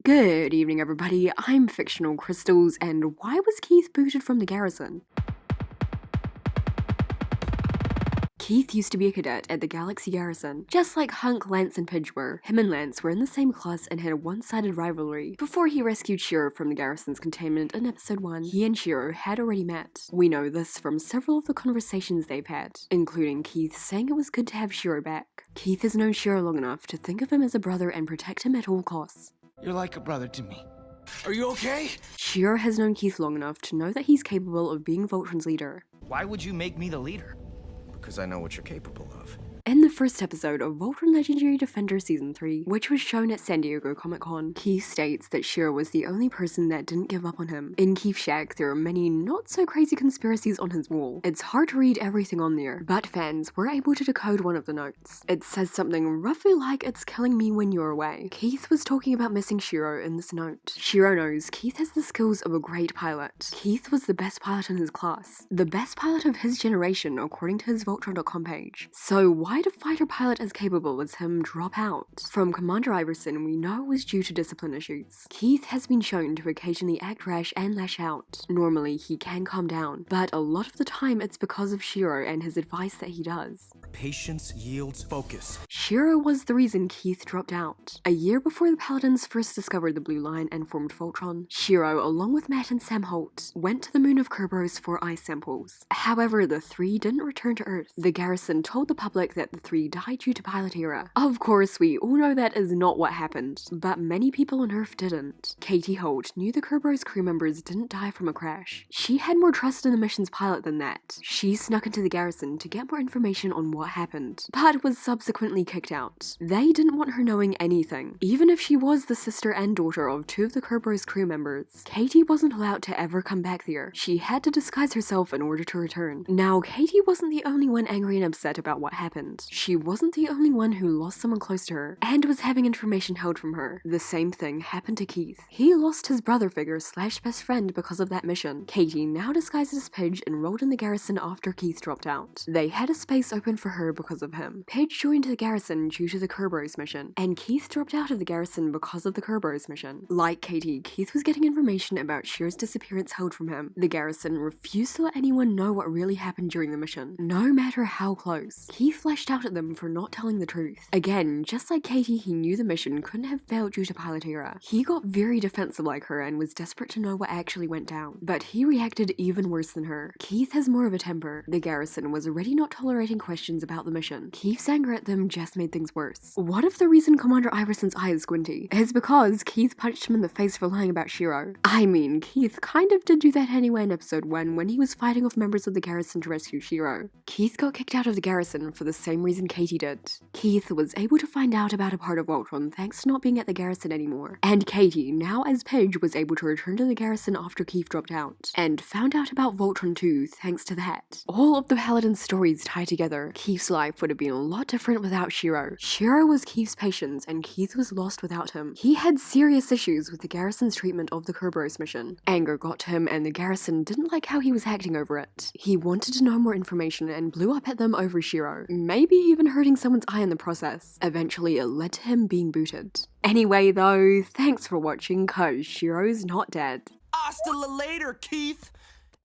Good evening everybody, I'm Fictional Crystals, and why was Keith booted from the garrison? Keith used to be a cadet at the Galaxy Garrison. Just like Hunk, Lance, and Pidge were, him and Lance were in the same class and had a one-sided rivalry. Before he rescued Shiro from the garrison's containment in episode 1, he and Shiro had already met. We know this from several of the conversations they've had, including Keith saying it was good to have Shiro back. Keith has known Shiro long enough to think of him as a brother and protect him at all costs. You're like a brother to me. Are you okay? Shiro has known Keith long enough to know that he's capable of being Voltron's leader. Why would you make me the leader? Because I know what you're capable of. In the first episode of Voltron Legendary Defender Season 3, which was shown at San Diego Comic-Con, Keith states that Shiro was the only person that didn't give up on him. In Keith's shack, there are many not-so-crazy conspiracies on his wall. It's hard to read everything on there, but fans were able to decode one of the notes. It says something roughly like, "It's killing me when you're away." Keith was talking about missing Shiro in this note. Shiro knows Keith has the skills of a great pilot. Keith was the best pilot in his class. The best pilot of his generation, according to his Voltron.com page. So why did a fighter pilot as capable as him drop out? From Commander Iverson, we know it was due to discipline issues. Keith has been shown to occasionally act rash and lash out. Normally, he can calm down, but a lot of the time it's because of Shiro and his advice that he does. Patience yields focus. Shiro was the reason Keith dropped out. A year before the Paladins first discovered the Blue Line and formed Voltron, Shiro, along with Matt and Sam Holt, went to the moon of Kerberos for ice samples. However, the three didn't return to Earth. The garrison told the public that the three died due to pilot error. Of course, we all know that is not what happened, but many people on Earth didn't. Katie Holt knew the Kerberos crew members didn't die from a crash. She had more trust in the mission's pilot than that. She snuck into the garrison to get more information on what happened, but was subsequently kicked out. They didn't want her knowing anything. Even if she was the sister and daughter of two of the Kerberos crew members, Katie wasn't allowed to ever come back there. She had to disguise herself in order to return. Now, Katie wasn't the only one angry and upset about what happened. She wasn't the only one who lost someone close to her and was having information held from her. The same thing happened to Keith. He lost his brother figure slash best friend because of that mission. Katie, now disguised as Pidge, enrolled in the garrison after Keith dropped out. They had a space open for her because of him. Pidge joined the garrison due to the Kerberos mission, and Keith dropped out of the garrison because of the Kerberos mission. Like Katie, Keith was getting information about Shiro's disappearance held from him. The garrison refused to let anyone know what really happened during the mission, no matter how close. Keith lashed out at them for not telling the truth. Again, just like Katie, he knew the mission couldn't have failed due to pilot error. He got very defensive like her and was desperate to know what actually went down, but he reacted even worse than her. Keith has more of a temper. The garrison was already not tolerating questions about the mission. Keith's anger at them just made things worse. What if the reason Commander Iverson's eye is squinty is because Keith punched him in the face for lying about Shiro? I mean, Keith kind of did do that anyway in episode 1 when he was fighting off members of the garrison to rescue Shiro. Keith got kicked out of the garrison for the same reason Katie did. Keith was able to find out about a part of Voltron thanks to not being at the garrison anymore. And Katie, now as Pidge, was able to return to the garrison after Keith dropped out, and found out about Voltron too thanks to that. All of the Paladin's stories tie together. Keith's life would have been a lot different without Shiro. Shiro was Keith's patience, and Keith was lost without him. He had serious issues with the garrison's treatment of the Kerberos mission. Anger got to him, and the garrison didn't like how he was acting over it. He wanted to know more information and blew up at them over Shiro, maybe even hurting someone's eye in the process. Eventually, it led to him being booted. Anyway though, thanks for watching, cause Shiro's not dead. Hasta la later, Keith!